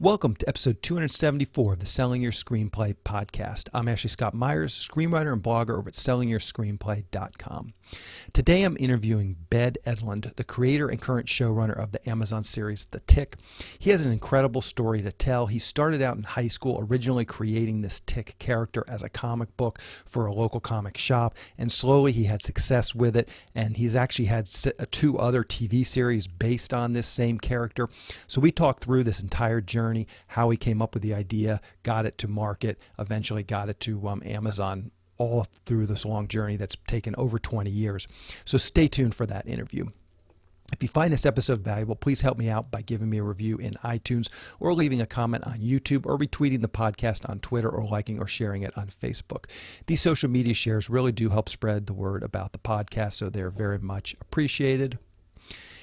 Welcome to episode 274 of the Selling Your Screenplay podcast. I'm Ashley Scott Myers, screenwriter and blogger over at sellingyourscreenplay.com. Today I'm interviewing Edlund, the creator and current showrunner of the Amazon series The Tick. He has an incredible story to tell. He started out in high school originally creating this Tick character as a comic book for a local comic shop, and slowly he had success with it, and he's actually had two other TV series based on this same character. So we talked through this entire journey, how he came up with the idea, got it to market, eventually got it to Amazon, all through this long journey that's taken over 20 years. So stay tuned for that interview. If you find this episode valuable, please help me out by giving me a review in iTunes or leaving a comment on YouTube or retweeting the podcast on Twitter or liking or sharing it on Facebook. These social media shares really do help spread the word about the podcast, so they're very much appreciated.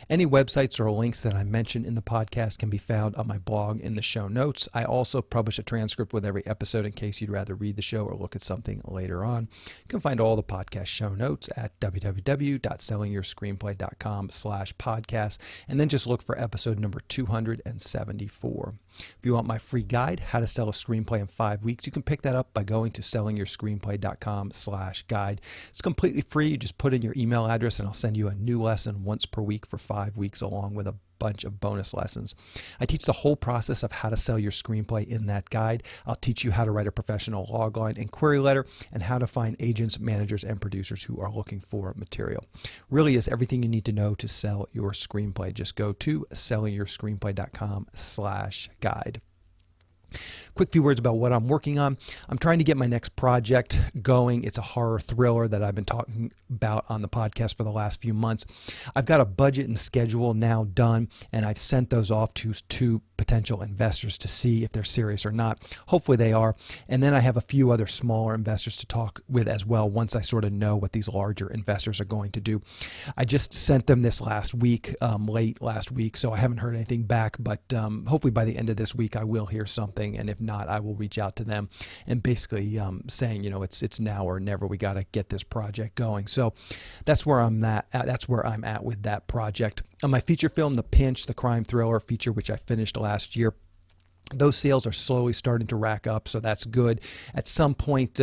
Any websites or links that I mention in the podcast can be found on my blog in the show notes. I also publish a transcript with every episode in case you'd rather read the show or look at something later on. You can find all the podcast show notes at www.sellingyourscreenplay.com/podcast, and then just look for episode number 274. If you want my free guide, How to Sell a Screenplay in 5 Weeks, you can pick that up by going to sellingyourscreenplay.com/guide. It's completely free. You just put in your email address and I'll send you a new lesson once per week for 5 weeks along with a bunch of bonus lessons. I teach the whole process of how to sell your screenplay in that guide. I'll teach you how to write a professional logline and query letter and how to find agents, managers, and producers who are looking for material. Really is everything you need to know to sell your screenplay. Just go to sellingyourscreenplay.com/guide. Quick few words about what I'm working on. I'm trying to get my next project going. It's a horror thriller that I've been talking about on the podcast for the last few months. I've got a budget and schedule now done, and I've sent those off to two potential investors to see if they're serious or not. Hopefully they are. And then I have a few other smaller investors to talk with as well once I sort of know what these larger investors are going to do. I just sent them this last week, late last week, so I haven't heard anything back, but hopefully by the end of this week I will hear something, and if not, I will reach out to them and basically saying, it's now or never. We got to get this project going. So that's where I'm at. That's where I'm at with that project. On my feature film, The Pinch, the crime thriller feature, which I finished last year, those sales are slowly starting to rack up, so that's good. At some point,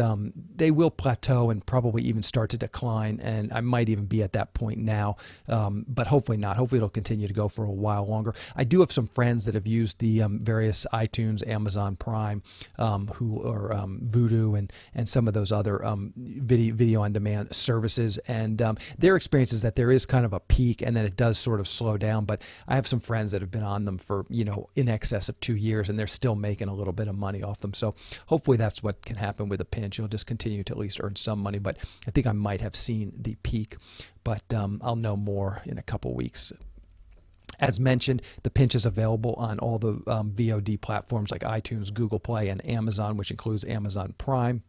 they will plateau and probably even start to decline, and I might even be at that point now, but hopefully not. Hopefully it'll continue to go for a while longer. I do have some friends that have used the various iTunes, Amazon Prime, who are Vudu and some of those other video on demand services, and their experience is that there is kind of a peak and then it does sort of slow down. But I have some friends that have been on them for in excess of 2 years, and they're still making a little bit of money off them. So hopefully that's what can happen with The Pinch. You'll just continue to at least earn some money, but I think I might have seen the peak, but I'll know more in a couple weeks. As mentioned, The Pinch is available on all the VOD platforms like iTunes, Google Play, and Amazon, which includes Amazon Prime.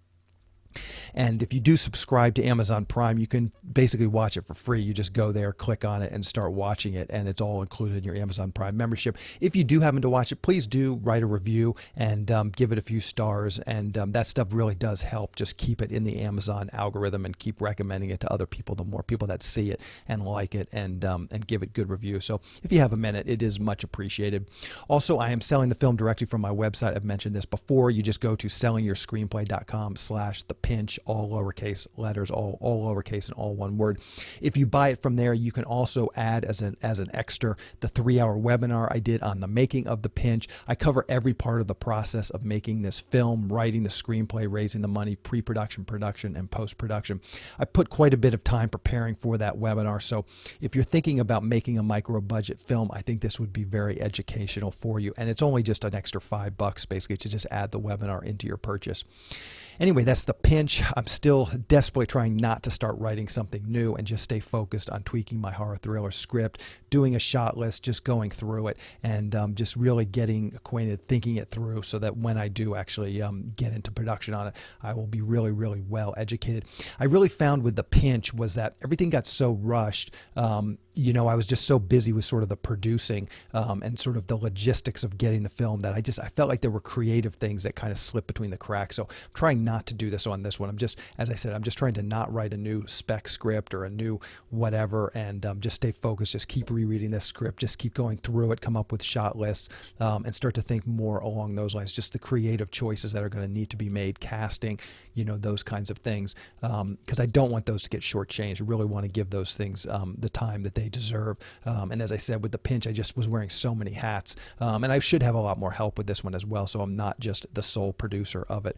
And if you do subscribe to Amazon Prime, you can basically watch it for free. You just go there, click on it, and start watching it, and it's all included in your Amazon Prime membership. If you do happen to watch it, please do write a review and give it a few stars, and that stuff really does help. Just keep it in the Amazon algorithm and keep recommending it to other people. The more people that see it and like it and give it good reviews. So if you have a minute, it is much appreciated. Also, I am selling the film directly from my website. I've mentioned this before. You just go to sellingyourscreenplay.com/the Pinch, all lowercase letters, all lowercase and all one word. If you buy it from there, you can also add as an extra the 3-hour webinar I did on the making of The Pinch. I cover every part of the process of making this film, writing the screenplay, raising the money, pre-production, production, and post-production. I put quite a bit of time preparing for that webinar, so if you're thinking about making a micro-budget film, I think this would be very educational for you, and it's only just an extra $5 basically to just add the webinar into your purchase. Anyway, that's The Pinch. I'm still desperately trying not to start writing something new and just stay focused on tweaking my horror thriller script, doing a shot list, just going through it, and just really getting acquainted, thinking it through so that when I do actually get into production on it, I will be really, really well educated. I really found with The Pinch was that everything got so rushed. I was just so busy with sort of the producing and sort of the logistics of getting the film that I felt like there were creative things that kind of slipped between the cracks. So I'm trying not to do this on this one. As I said, I'm just trying to not write a new spec script or a new whatever, and just stay focused, just keep rereading this script, just keep going through it, come up with shot lists, and start to think more along those lines, just the creative choices that are going to need to be made, casting, those kinds of things, because I don't want those to get shortchanged. I really want to give those things the time that they deserve. And as I said, with the pinch, I just was wearing so many hats, and I should have a lot more help with this one as well, so I'm not just the sole producer of it.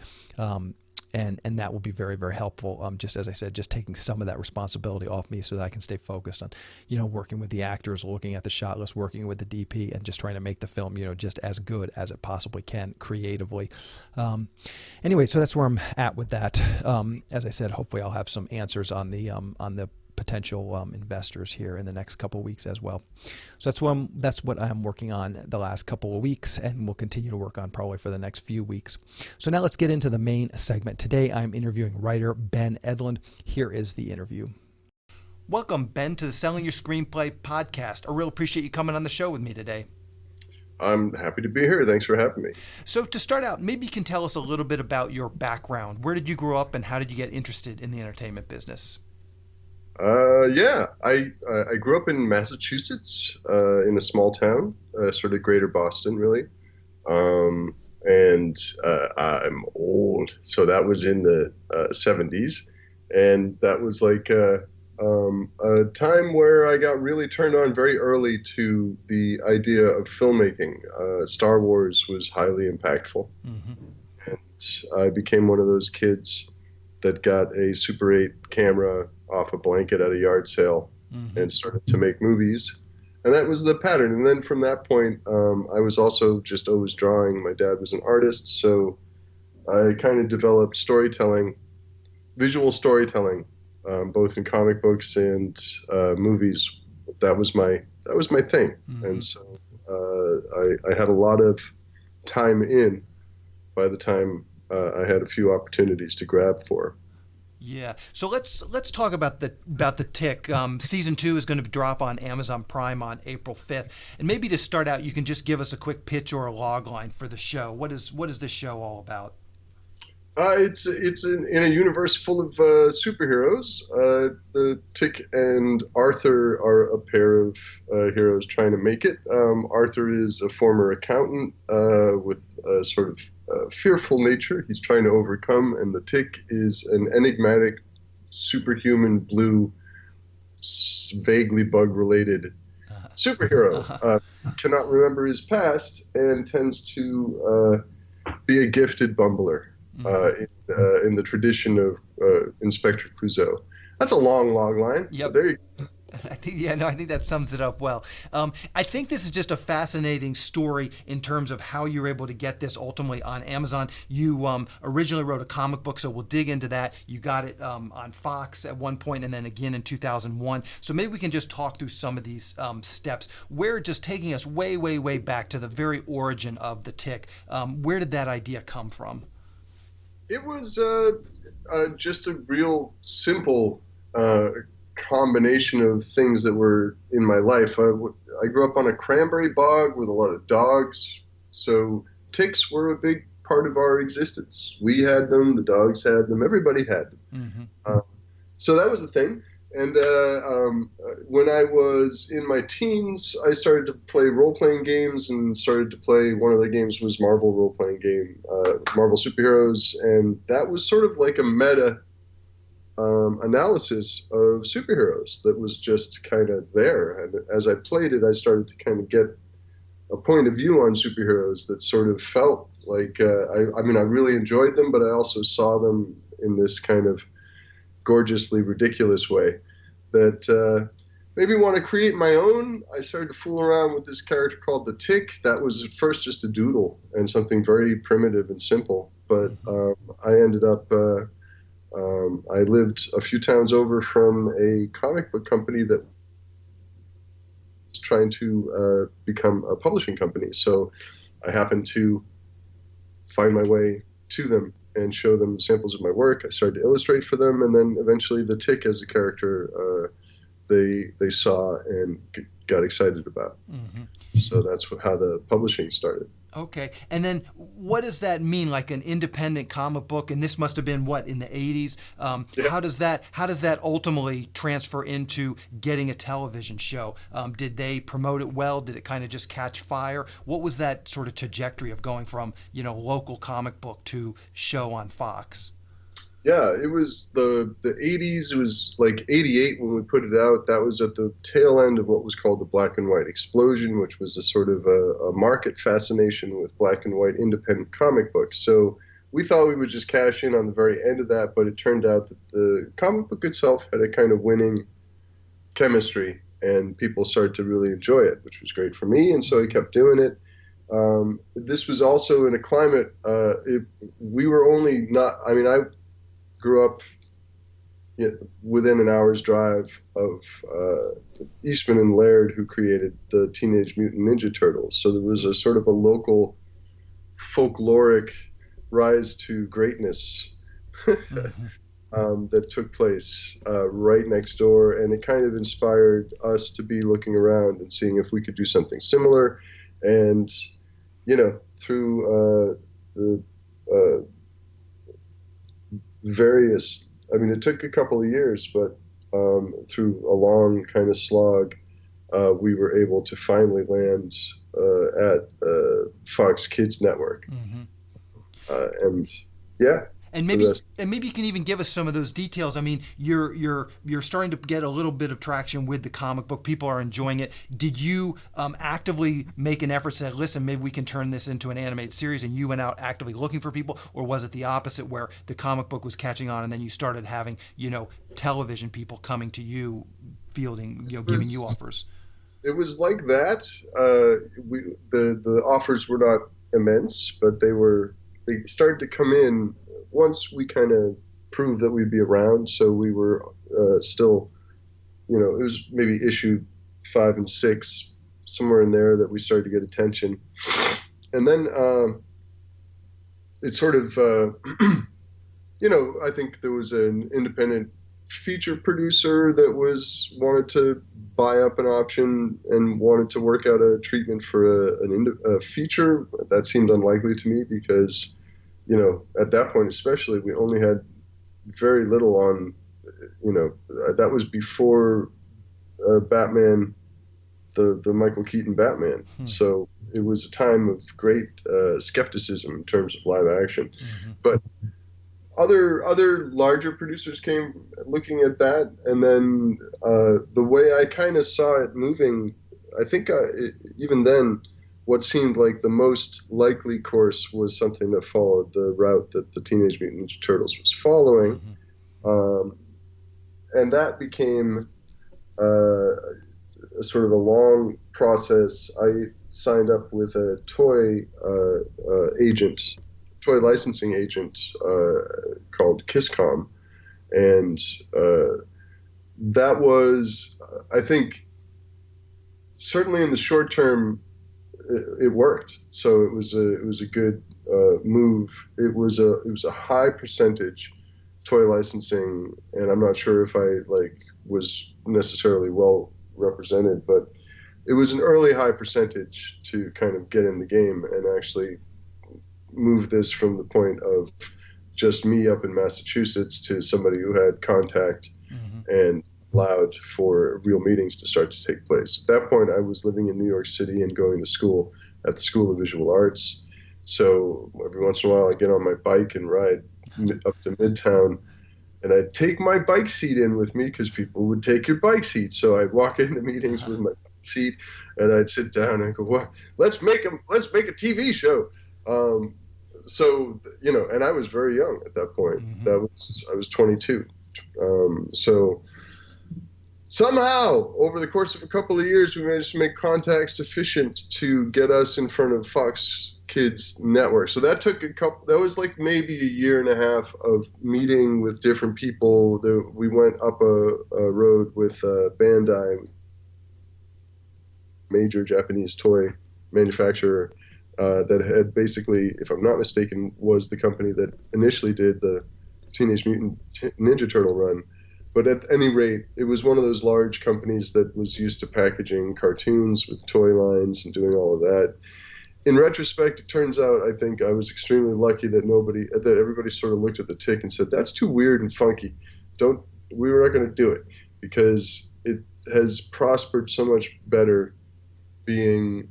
And that will be very, very helpful. Just as I said, just taking some of that responsibility off me so that I can stay focused on, working with the actors, looking at the shot list, working with the DP, and just trying to make the film, just as good as it possibly can creatively. Anyway, so that's where I'm at with that. As I said, hopefully I'll have some answers on the potential investors here in the next couple of weeks as well. So that's what I'm working on the last couple of weeks, and we'll continue to work on probably for the next few weeks. So now let's get into the main segment. Today I'm interviewing writer Ben Edlund. Here is the interview. Welcome, Ben, to the Selling Your Screenplay podcast. I really appreciate you coming on the show with me today. I'm happy to be here. Thanks for having me. So to start out, maybe you can tell us a little bit about your background. Where did you grow up and how did you get interested in the entertainment business? I grew up in Massachusetts, in a small town, sort of greater Boston, really. And I'm old, so that was in the 70s. And that was like a time where I got really turned on very early to the idea of filmmaking. Star Wars was highly impactful. Mm-hmm. And I became one of those kids that got a Super 8 camera off a blanket at a yard sale, mm-hmm. and started to make movies. And that was the pattern. And then from that point, I was also just always drawing. My dad was an artist, so I kind of developed storytelling, visual storytelling, both in comic books and movies. That was my thing. Mm-hmm. And so I had a lot of time in by the time I had a few opportunities to grab for. Yeah. So let's talk about the Tick. Season 2 is going to drop on Amazon Prime on April 5th. And maybe to start out, you can just give us a quick pitch or a log line for the show. What is this show all about? It's in a universe full of superheroes. The Tick and Arthur are a pair of heroes trying to make it. Arthur is a former accountant with a sort of fearful nature he's trying to overcome, and the Tick is an enigmatic, superhuman, blue, vaguely bug-related superhero. Cannot remember his past and tends to be a gifted bumbler. In the tradition of Inspector Clouseau. That's a long log line. Yep. There you go. I think that sums it up well. I think this is just a fascinating story in terms of how you're able to get this ultimately on Amazon. You originally wrote a comic book, so we'll dig into that. You got it on Fox at one point and then again in 2001. So maybe we can just talk through some of these steps. We're just taking us way, way, way back to the very origin of the Tick. Where did that idea come from? It was just a real simple combination of things that were in my life. I grew up on a cranberry bog with a lot of dogs, so ticks were a big part of our existence. We had them, the dogs had them, everybody had them. Mm-hmm. So that was the thing. And when I was in my teens, I started to play role-playing games and started to play, one of the games was Marvel role-playing game, Marvel Superheroes, and that was sort of like a meta analysis of superheroes that was just kind of there. And as I played it, I started to kind of get a point of view on superheroes that sort of felt like, I really enjoyed them, but I also saw them in this kind of gorgeously ridiculous way that maybe want to create my own. I started to fool around with this character called the Tick. That was at first just a doodle and something very primitive and simple, but I ended up I lived a few towns over from a comic book company that was trying to become a publishing company, so I happened to find my way to them and show them samples of my work. I started to illustrate for them, and then eventually the Tick as a character they saw and got excited about. Mm-hmm. So that's how the publishing started. Okay. And then what does that mean? Like an independent comic book, and this must have been what, in the 80s? Yeah. How does that ultimately transfer into getting a television show? Did they promote it well? Did it kind of just catch fire? What was that sort of trajectory of going from, local comic book to show on Fox? Yeah, it was the 80s. It was like 88 when we put it out. That was at the tail end of what was called the black and white explosion, which was a sort of a market fascination with black and white independent comic books. So we thought we would just cash in on the very end of that, but it turned out that the comic book itself had a kind of winning chemistry, and people started to really enjoy it, which was great for me, and so I kept doing it. This was also in a climate, we were only not, I mean, I grew up within an hour's drive of Eastman and Laird, who created the Teenage Mutant Ninja Turtles. So there was a sort of a local folkloric rise to greatness that took place right next door, and it kind of inspired us to be looking around and seeing if we could do something similar. And through the various, I mean, it took a couple of years, but through a long kind of slog, we were able to finally land at Fox Kids Network. Mm-hmm. And yeah. And maybe you can even give us some of those details. I mean, you're starting to get a little bit of traction with the comic book. People are enjoying it. Did you actively make an effort to say, listen, maybe we can turn this into an animated series, and you went out actively looking for people? Or was it the opposite, where the comic book was catching on and then you started having, television people coming to you, fielding, giving you offers? It was like that. The offers were not immense, but they started to come in once we kind of proved that we'd be around. So we were still, it was maybe issue 5 and 6, somewhere in there, that we started to get attention. And then it sort of, I think there was an independent feature producer that wanted to buy up an option and wanted to work out a treatment for a feature. That seemed unlikely to me because, at that point especially, we only had very little on, that was before Batman, the Michael Keaton Batman. So it was a time of great skepticism in terms of live action. But other larger producers came looking at that, and then the way I kind of saw it moving, I think even then, what seemed like the most likely course was something that followed the route that the Teenage Mutant Ninja Turtles was following. And that became a sort of a long process. I signed up with a toy licensing agent called Kisscom, and that was, I think, certainly in the short term, it worked. So it was a good move. It was a high percentage toy licensing, and I'm not sure if I was necessarily well represented, but it was an early high percentage to kind of get in the game and actually move this from the point of just me up in Massachusetts to somebody who had contact and allowed for real meetings to start to take place. At that point, I was living in New York City and going to school at the School of Visual Arts. So every once in a while, I get on my bike and ride up to Midtown, and I'd take my bike seat in with me because people would take your bike seat. So I'd walk into meetings with my bike seat, and I'd sit down and go, "Well, let's make a TV show." So and I was very young at that point. I was 22. So somehow, over the course of a couple of years, we managed to make contacts sufficient to get us in front of Fox Kids Network. So that took that was like maybe a year and a half of meeting with different people. We went up a road with Bandai, major Japanese toy manufacturer, that had basically, if I'm not mistaken, was the company that initially did the Teenage Mutant Ninja Turtle run. But at any rate, it was one of those large companies that was used to packaging cartoons with toy lines and doing all of that. in retrospect, it turns out I think I was extremely lucky that everybody sort of looked at the tick and said, "That's too weird and funky. Don't we were not going to do it because it has prospered so much better being,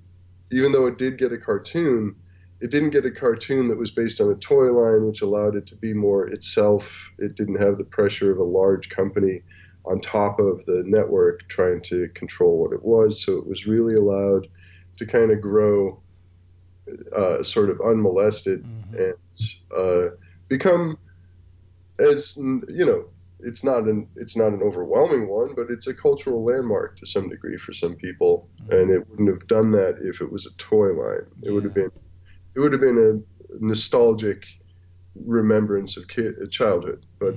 even though it did get a cartoon, it didn't get a cartoon that was based on a toy line, which allowed it to be more itself. It didn't have the pressure of a large company on top of the network trying to control what it was. So it was really allowed to kind of grow sort of unmolested and become, as you know, it's not an overwhelming one, but it's a cultural landmark to some degree for some people. And it wouldn't have done that if it was a toy line. It would have been a nostalgic remembrance of childhood, but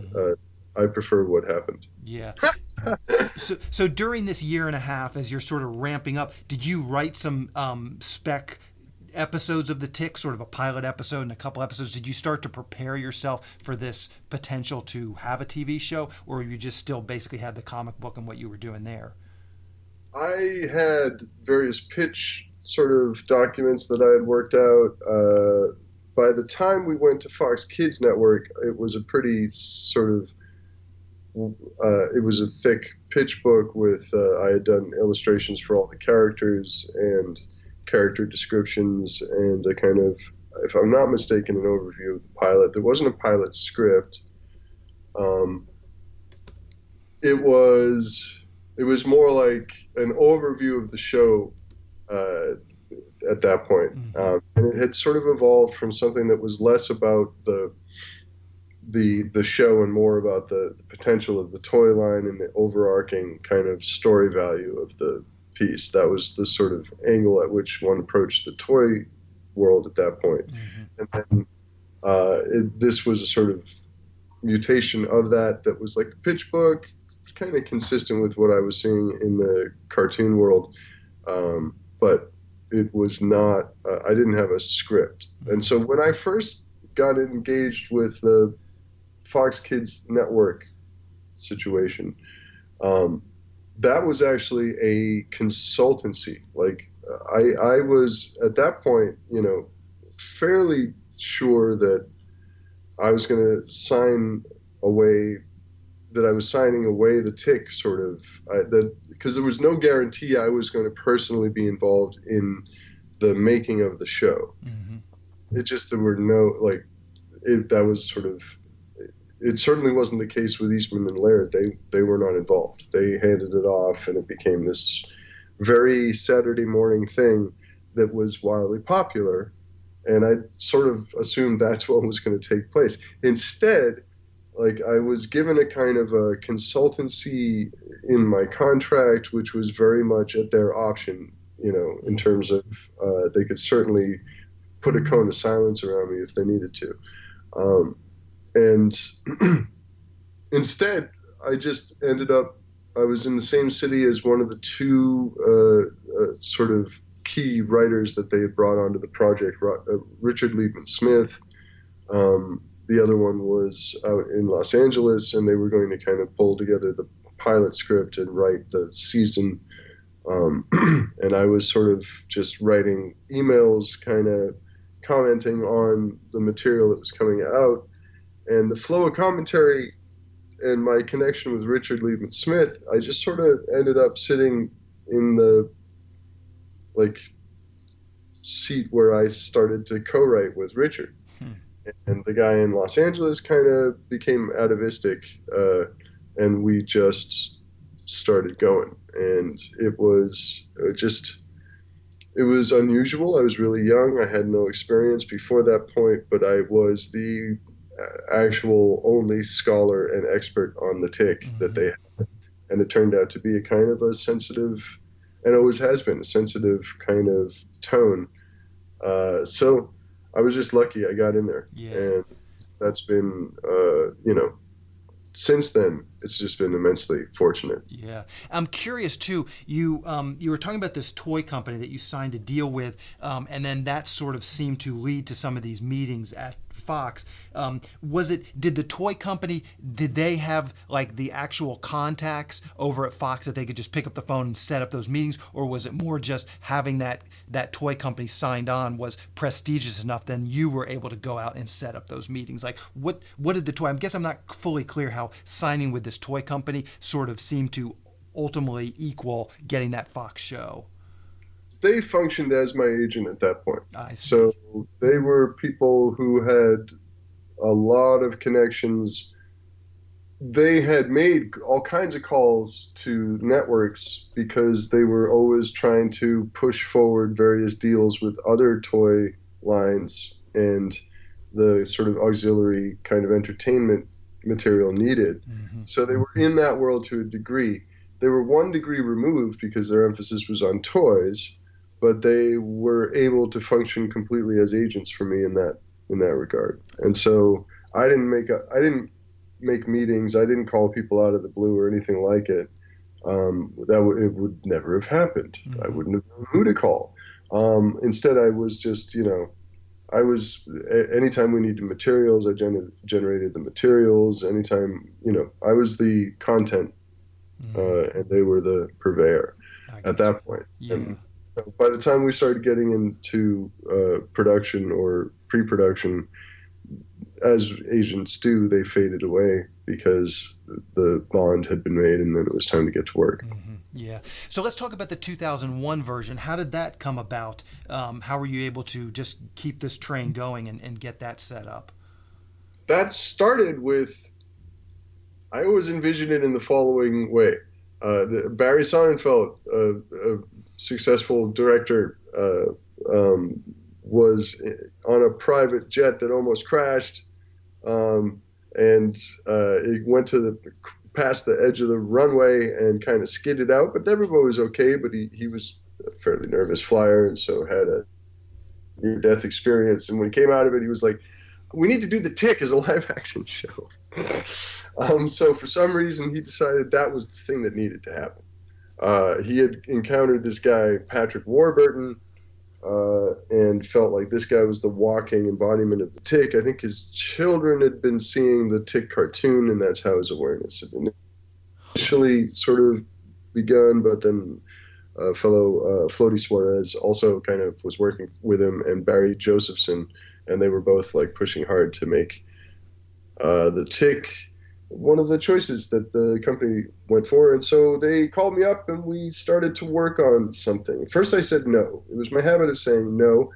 I prefer what happened. Yeah. So during this year and a half, as you're sort of ramping up, did you write some spec episodes of The Tick, sort of a pilot episode and a couple episodes? Did you start to prepare yourself for this potential to have a TV show, or you just still basically had the comic book and what you were doing there? I had various pitch sort of documents that I had worked out. By the time we went to Fox Kids Network, it was a pretty sort of it was a thick pitch book with I had done illustrations for all the characters and character descriptions and a kind of, if I'm not mistaken, an overview of the pilot. There wasn't a pilot script. Um, it was more like an overview of the show at that point. And it had sort of evolved from something that was less about the show and more about the potential of the toy line and the overarching kind of story value of the piece. That was the sort of angle at which one approached the toy world at that point. And then this was a sort of mutation of that was like a pitch book, kind of consistent with what I was seeing in the cartoon world. But it was not, I didn't have a script. And so when I first got engaged with the Fox Kids Network situation, that was actually a consultancy. Like I was at that point, fairly sure that I was going to sign away, that I was signing away the Tick sort of, because there was no guarantee I was going to personally be involved in the making of the show. It just, there were no, that was sort of, it certainly wasn't the case with Eastman and Laird. They were not involved. They handed it off, and it became this very Saturday morning thing that was wildly popular. And I sort of assumed that's what was going to take place. Instead, I was given a kind of a consultancy in my contract, which was very much at their option, in terms of they could certainly put a cone of silence around me if they needed to. And instead, I just ended up, I was in the same city as one of the two sort of key writers that they had brought onto the project, Richard Liebman Smith. The other one was out in Los Angeles, and they were going to kind of pull together the pilot script and write the season. And I was sort of just writing emails, kind of commenting on the material that was coming out. And the flow of commentary and my connection with Richard Liebman Smith, I just sort of ended up sitting in the seat where I started to co-write with Richard. And the guy in Los Angeles kind of became atavistic, and we just started going. And it was unusual. I was really young. I had no experience before that point, but I was the actual only scholar and expert on the Tick that they had. And it turned out to be a kind of a sensitive, and always has been a sensitive kind of tone. So I was just lucky I got in there. And that's been, since then, it's just been immensely fortunate. Yeah. I'm curious, too, you were talking about this toy company that you signed a deal with, and then that sort of seemed to lead to some of these meetings at Fox, did the toy company, did they have like the actual contacts over at Fox that they could just pick up the phone and set up those meetings, or was it more just having that toy company signed on was prestigious enough then you were able to go out and set up those meetings? Like what did the toy, I guess I'm not fully clear how signing with this toy company sort of seemed to ultimately equal getting that Fox show. They functioned as my agent at that point. I see. So they were people who had a lot of connections. They had made all kinds of calls to networks because they were always trying to push forward various deals with other toy lines and the sort of auxiliary kind of entertainment material needed. Mm-hmm. So they were in that world to a degree. They were one degree removed because their emphasis was on toys, but they were able to function completely as agents for me in that regard. And so I didn't make meetings. I didn't call people out of the blue or anything like it. It would never have happened. Mm-hmm. I wouldn't have known who to call. Instead, I was just, anytime we needed materials, I generated the materials. Anytime, I was the content, and they were the purveyor at that point. Yeah. And by the time we started getting into production or pre-production, as agents do, they faded away because the bond had been made and then it was time to get to work. Mm-hmm. Yeah. So let's talk about the 2001 version. How did that come about? How were you able to just keep this train going and get that set up? That started with, I always envisioned it in the following way. Barry Sonnenfeld, a successful director, was on a private jet that almost crashed. It went past the edge of the runway and kind of skidded out, but everybody was okay. But he was a fairly nervous flyer, and so had a near-death experience. And when he came out of it, he was like, "We need to do The Tick as a live-action show." So for some reason, he decided that was the thing that needed to happen. He had encountered this guy, Patrick Warburton, and felt like this guy was the walking embodiment of The Tick. I think his children had been seeing the Tick cartoon, and that's how his awareness had initially sort of begun, but then fellow Floaty Suarez also kind of was working with him, and Barry Josephson, and they were both like pushing hard to make The Tick one of the choices that the company went for. And so they called me up and we started to work on something. First I said no. It was my habit of saying no,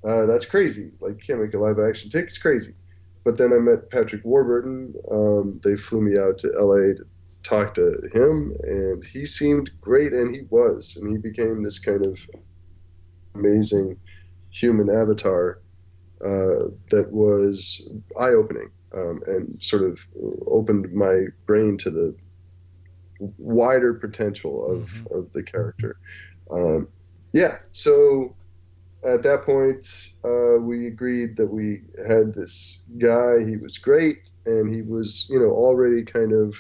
that's crazy. Like, you can't make a live action Tick, it's crazy. But then I met Patrick Warburton. They flew me out to LA to talk to him, and he seemed great, and he was. And he became this kind of amazing human avatar that was eye-opening. And sort of opened my brain to the wider potential of the character. So at that point, we agreed that we had this guy. He was great, and he was, already kind of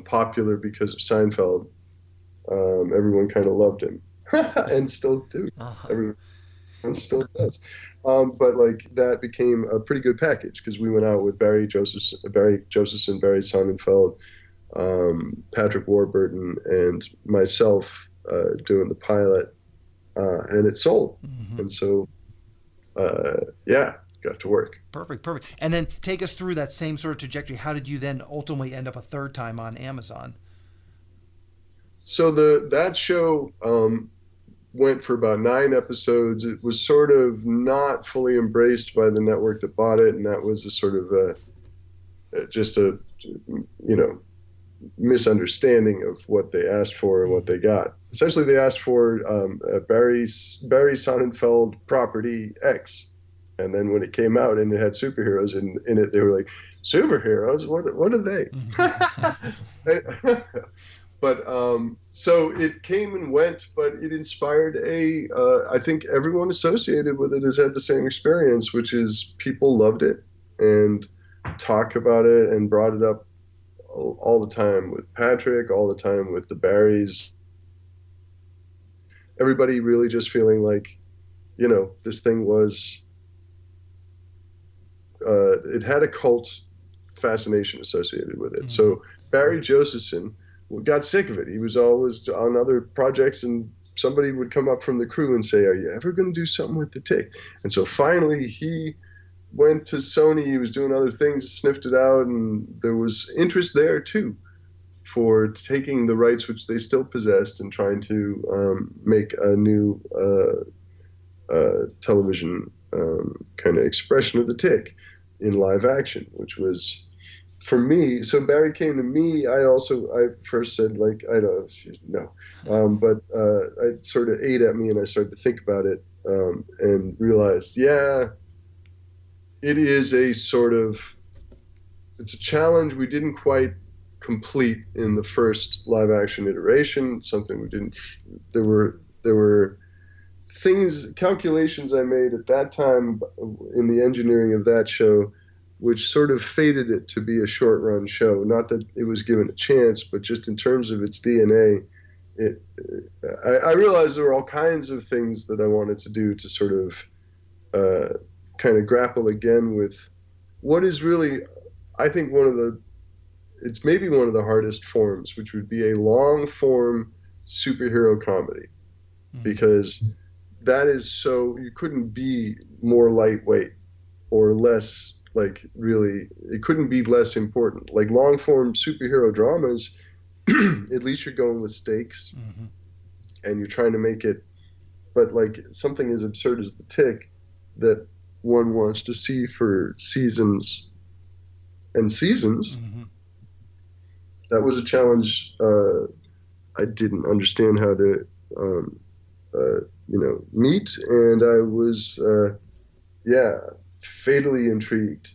popular because of Seinfeld. Everyone kind of loved him, and still do. Everyone still does. But like that became a pretty good package because we went out with Barry Josephson, Barry Sonnenfeld, Patrick Warburton, and myself doing the pilot, and it sold. And so, got to work. Perfect. And then take us through that same sort of trajectory. How did you then ultimately end up a third time on Amazon? So that show went for about 9 episodes. It was sort of not fully embraced by the network that bought it, and that was a sort of just a misunderstanding of what they asked for and what they got. Essentially, they asked for Barry Sonnenfeld property X, and then when it came out and it had superheroes in it, they were like, "Superheroes? What are they?" But so it came and went, but it inspired I think everyone associated with it has had the same experience, which is people loved it and talk about it and brought it up all the time with Patrick, all the time with the Barrys. Everybody really just feeling like, this thing was it had a cult fascination associated with it. Mm-hmm. So Barry Josephson got sick of it. He was always on other projects, and somebody would come up from the crew and say, "Are you ever going to do something with the Tick?" And so finally he went to Sony. He was doing other things, sniffed it out, and there was interest there too for taking the rights which they still possessed and trying to make a new television kind of expression of the Tick in live action, which was for me. So Barry came to me. I first said, like, I don't know, but it sort of ate at me, and I started to think about it and realized, yeah, it is it's a challenge we didn't quite complete in the first live action iteration. Something we didn't. There were calculations I made at that time in the engineering of that show, which sort of fated it to be a short run show. Not that it was given a chance, but just in terms of its DNA, I realized there were all kinds of things that I wanted to do to sort of kind of grapple again with what is really, I think, it's maybe one of the hardest forms, which would be a long form superhero comedy, because that is so, you couldn't be more lightweight or less, like, really, it couldn't be less important. Like long form superhero dramas, at least you're going with stakes, and you're trying to make it, but like something as absurd as the Tick that one wants to see for seasons and seasons. That was a challenge I didn't understand how to meet, and I was fatally intrigued.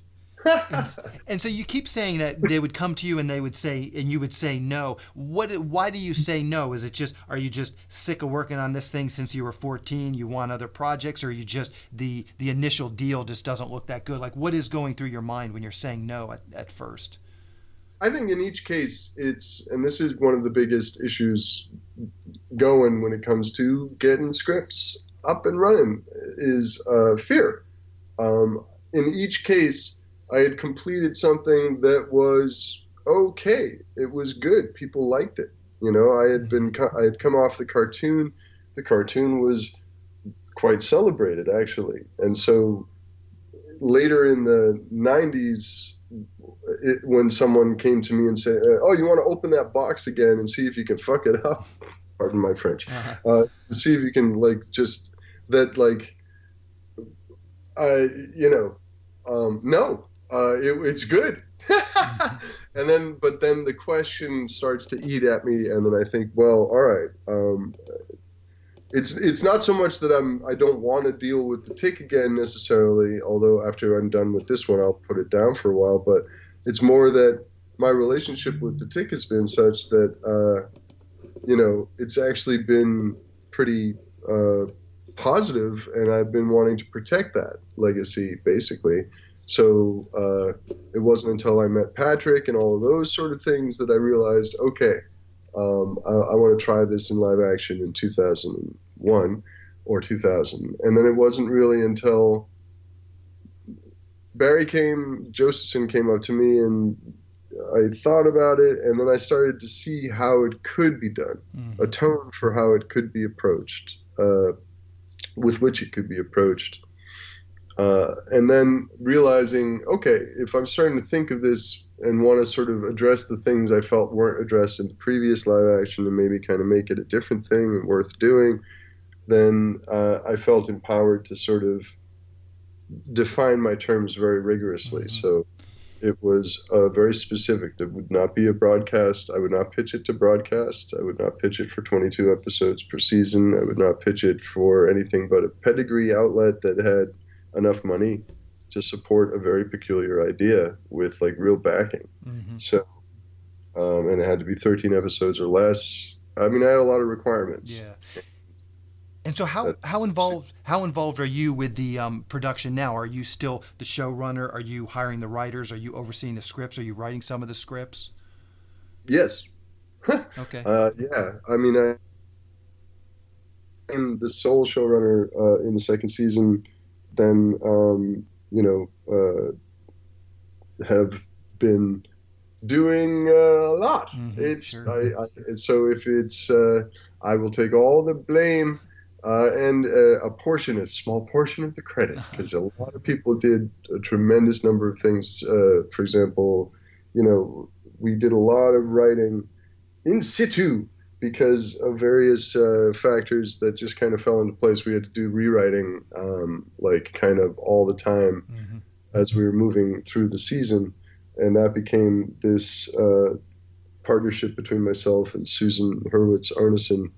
And so you keep saying that they would come to you and they would say, and you would say no. Why do you say no? Is it just, are you just sick of working on this thing since you were 14? You want other projects, or are you just the initial deal just doesn't look that good? Like, what is going through your mind when you're saying no at first? I think in each case and this is one of the biggest issues going when it comes to getting scripts up and running, is fear. In each case, I had completed something that was okay. It was good. People liked it. I had come off the cartoon. The cartoon was quite celebrated, actually. And so later in the 90s, when someone came to me and said, "Oh, you want to open that box again and see if you can fuck it up?" Pardon my French. See if you can, like, just that, like, no, it's good. But then the question starts to eat at me, and then I think, well, all right. It's not so much that I don't want to deal with the Tick again necessarily, although after I'm done with this one, I'll put it down for a while. But it's more that my relationship with the Tick has been such that, it's actually been pretty positive, and I've been wanting to protect that legacy, basically. So it wasn't until I met Patrick and all of those sort of things that I realized, okay, I want to try this in live action in 2001 or 2000. And then it wasn't really until Josephson came up to me, and I thought about it, and then I started to see how it could be done, a tone for how it could be approached, with which it could be approached. And then realizing, okay, if I'm starting to think of this and want to sort of address the things I felt weren't addressed in the previous live action and maybe kind of make it a different thing and worth doing, then I felt empowered to sort of define my terms very rigorously. So it was very specific. There would not be a broadcast. I would not pitch it to broadcast. I would not pitch it for 22 episodes per season. I would not pitch it for anything but a pedigree outlet that had enough money to support a very peculiar idea with, like, real backing. So, and it had to be 13 episodes or less. I mean, I had a lot of requirements. Yeah. And so how involved are you with the production now? Are you still the showrunner? Are you hiring the writers? Are you overseeing the scripts? Are you writing some of the scripts? Yes. Okay. Yeah. I mean, I'm the sole showrunner in the second season. Then, have been doing a lot. It's Sure. so if it's I will take all the blame and a small portion of the credit, because a lot of people did a tremendous number of things. For example, you know, we did a lot of writing in situ because of various factors that just kind of fell into place. We had to do rewriting like kind of all the time as we were moving through the season, and that became this partnership between myself and Susan Hurwitz Arneson,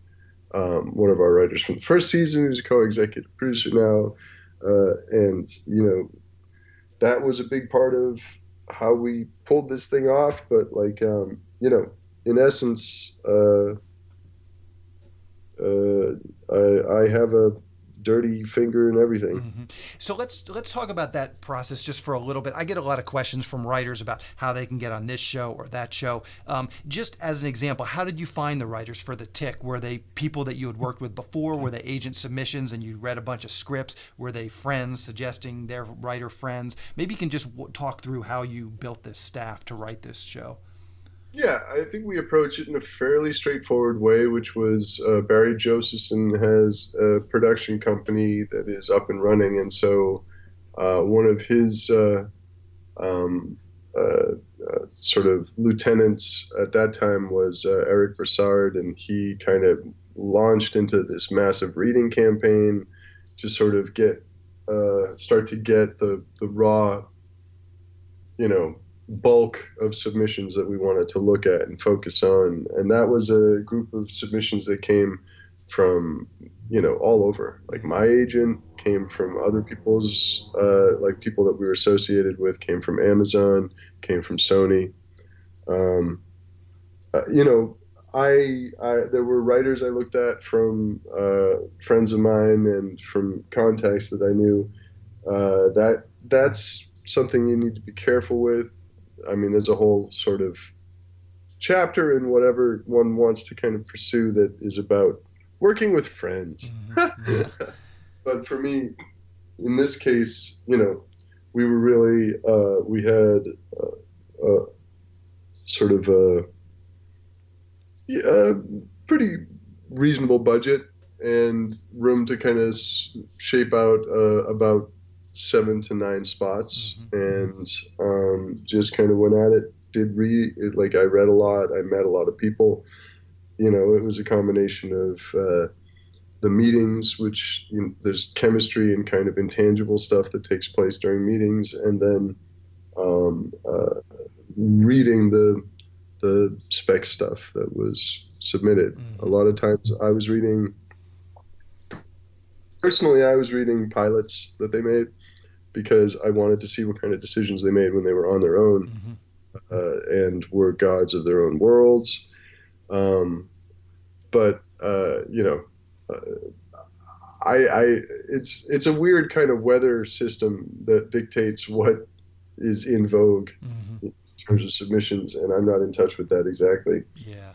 one of our writers from the first season, who's a co-executive producer now, and you know that was a big part of how we pulled this thing off. But like you know, in essence, I have a dirty finger in everything. So let's talk about that process just for a little bit. I get a lot of questions from writers about how they can get on this show or that show. Just as an example, how did you find the writers for The Tick? Were they people that you had worked with before? Were they agent submissions and you read a bunch of scripts? Were they friends suggesting their writer friends? Maybe you can just talk through how you built this staff to write this show. Yeah, I think we approached it in a fairly straightforward way, which was Barry Josephson has a production company that is up and running, and so one of his um, sort of lieutenants at that time was Eric Broussard, and he kind of launched into this massive reading campaign to sort of get start to get the raw, you know, bulk of submissions that we wanted to look at and focus on. And that was a group of submissions that came from, you know, all over. Like my agent came from other people's, like people that we were associated with, came from Amazon, came from Sony. Um, you know, there were writers I looked at from friends of mine and from contacts that I knew. That's something you need to be careful with. I mean, there's a whole sort of chapter in whatever one wants to kind of pursue that is about working with friends. Yeah. But for me, in this case, you know, we were really, we had a sort of a pretty reasonable budget and room to kind of shape out about 7 to 9 spots, and just kind of went at it. Like I read a lot, I met a lot of people. You know, it was a combination of the meetings, which, you know, there's chemistry and kind of intangible stuff that takes place during meetings, and then reading the spec stuff that was submitted. A lot of times personally, I was reading pilots that they made because I wanted to see what kind of decisions they made when they were on their own, and were gods of their own worlds. But you know, it's a weird kind of weather system that dictates what is in vogue in terms of submissions, and I'm not in touch with that exactly. Yeah.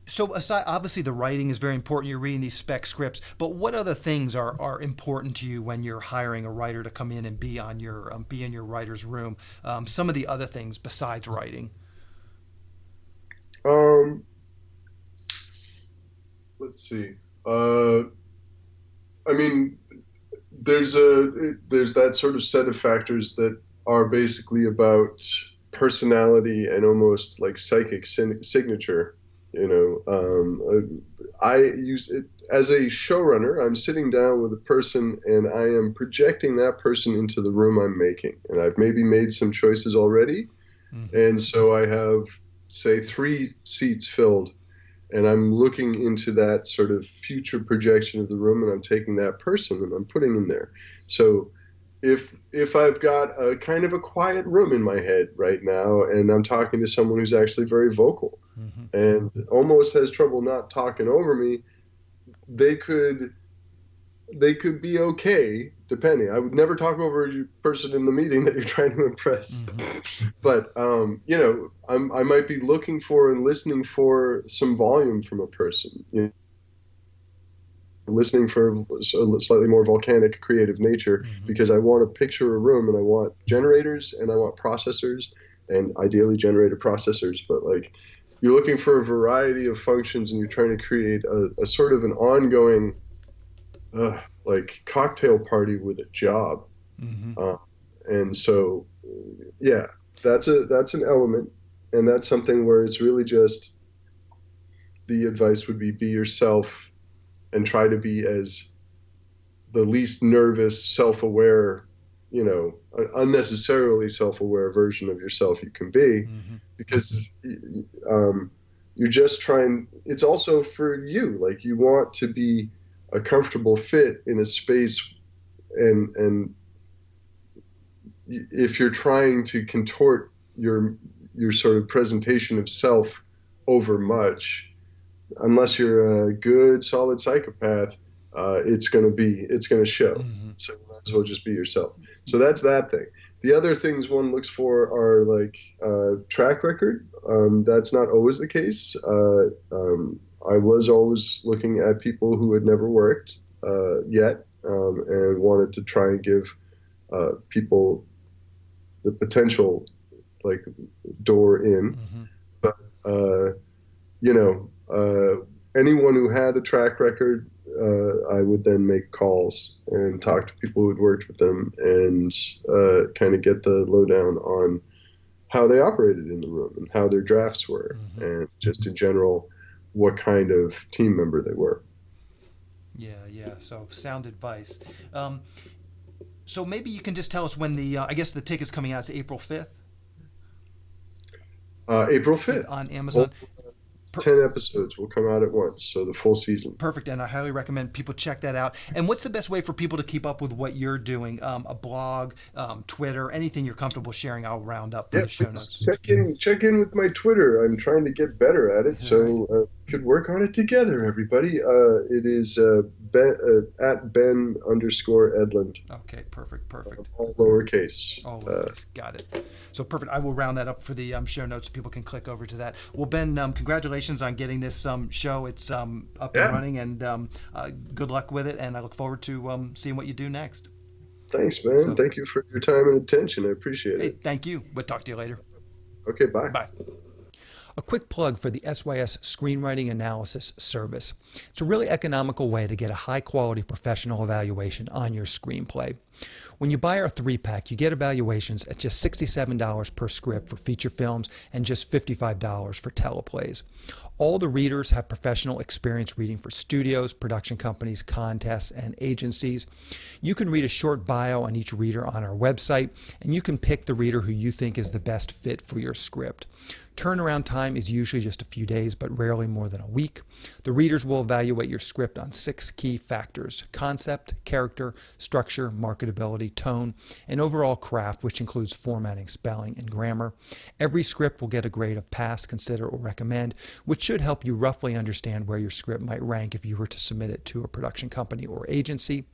So aside, obviously the writing is very important. You're reading these spec scripts, but what other things are important to you when you're hiring a writer to come in and be in your writer's room? Some of the other things besides writing. Um, let's see. I mean, there's that sort of set of factors that are basically about personality and almost like psychic signature. You know, I use it as a showrunner. I'm sitting down with a person and I am projecting that person into the room I'm making, and I've maybe made some choices already, and so I have, say, 3 seats filled, and I'm looking into that sort of future projection of the room, and I'm taking that person and I'm putting in there. So if I've got a kind of a quiet room in my head right now, and I'm talking to someone who's actually very vocal and almost has trouble not talking over me, they could be okay, depending. I would never talk over a person in the meeting that you're trying to impress. But you know, I might be looking for and listening for some volume from a person. You know, listening for a slightly more volcanic creative nature, because I want to picture a room and I want generators and I want processors, and ideally generator processors. But like, you're looking for a variety of functions and you're trying to create a sort of an ongoing like cocktail party with a job. And so, yeah, that's an element, and that's something where it's really just, the advice would be yourself and try to be as the least nervous, self-aware, unnecessarily self-aware version of yourself you can be, because you're just trying. It's also for you, like, you want to be a comfortable fit in a space, and if you're trying to contort your sort of presentation of self over much, unless you're a good, solid psychopath, it's going to show. So you might as well just be yourself. So that's that thing. The other things one looks for are like track record. That's not always the case. I was always looking at people who had never worked yet, and wanted to try and give people the potential, like, door in. But anyone who had a track record, I would then make calls and talk to people who had worked with them, and kind of get the lowdown on how they operated in the room and how their drafts were, and just in general what kind of team member they were. Yeah. So sound advice. So maybe you can just tell us when I guess the ticket's coming out. It's April 5th? April 5th. On Amazon. 10 episodes will come out at once, so the full season. Perfect, and I highly recommend people check that out. And what's the best way for people to keep up with what you're doing? A blog, Twitter, anything you're comfortable sharing, I'll round up for the show notes. Check in with my Twitter. I'm trying to get better at it, so could work on it together, everybody. It is at Ben_Edlund. Okay, perfect. All lowercase. All lowercase, got it. So perfect. I will round that up for the show notes so people can click over to that. Well, Ben, congratulations on getting this show. It's up and running, and good luck with it, and I look forward to seeing what you do next. Thanks, man. Thank you for your time and attention. I appreciate it. Thank you. We'll talk to you later. Okay, bye. Bye. A quick plug for the SYS Screenwriting Analysis Service. It's a really economical way to get a high-quality professional evaluation on your screenplay. When you buy our 3-pack, you get evaluations at just $67 per script for feature films and just $55 for teleplays. All the readers have professional experience reading for studios, production companies, contests, and agencies. You can read a short bio on each reader on our website, and you can pick the reader who you think is the best fit for your script. Turnaround time is usually just a few days, but rarely more than a week. The readers will evaluate your script on 6 key factors: concept, character, structure, marketability, tone, and overall craft, which includes formatting, spelling, and grammar. Every script will get a grade of pass, consider, or recommend, which should help you roughly understand where your script might rank if you were to submit it to a production company or agency.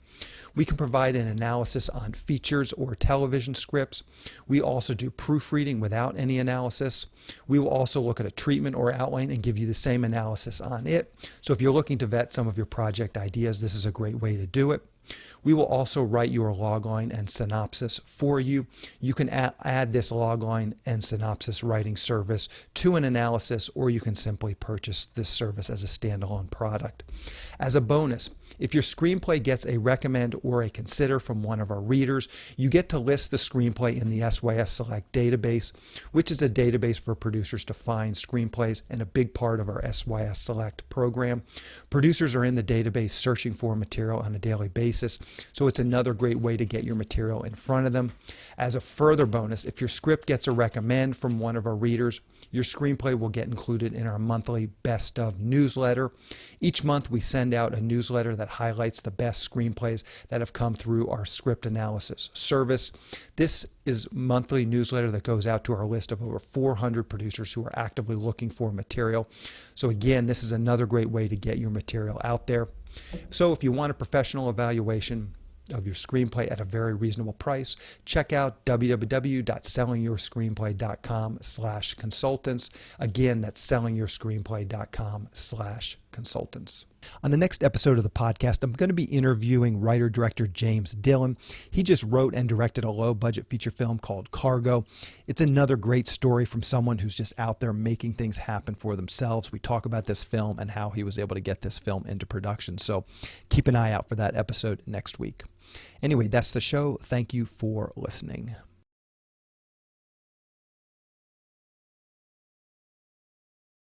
We can provide an analysis on features or television scripts. We also do proofreading without any analysis. We will also look at a treatment or outline and give you the same analysis on it. So if you're looking to vet some of your project ideas, this is a great way to do it. We will also write your logline and synopsis for you. You can add this logline and synopsis writing service to an analysis, or you can simply purchase this service as a standalone product. As a bonus, if your screenplay gets a recommend or a consider from one of our readers, you get to list the screenplay in the SYS Select database, which is a database for producers to find screenplays and a big part of our SYS Select program. Producers are in the database searching for material on a daily basis, so it's another great way to get your material in front of them. As a further bonus, if your script gets a recommend from one of our readers, your screenplay will get included in our monthly Best Of newsletter. Each month we send out a newsletter that highlights the best screenplays that have come through our script analysis service. This is a monthly newsletter that goes out to our list of over 400 producers who are actively looking for material. So again, this is another great way to get your material out there. So if you want a professional evaluation of your screenplay at a very reasonable price, check out www.sellingyourscreenplay.com/consultants. Again, that's sellingyourscreenplay.com/consultants. On the next episode of the podcast, I'm going to be interviewing writer-director James Dillon. He just wrote and directed a low-budget feature film called Cargo. It's another great story from someone who's just out there making things happen for themselves. We talk about this film and how he was able to get this film into production. So keep an eye out for that episode next week. Anyway, that's the show. Thank you for listening.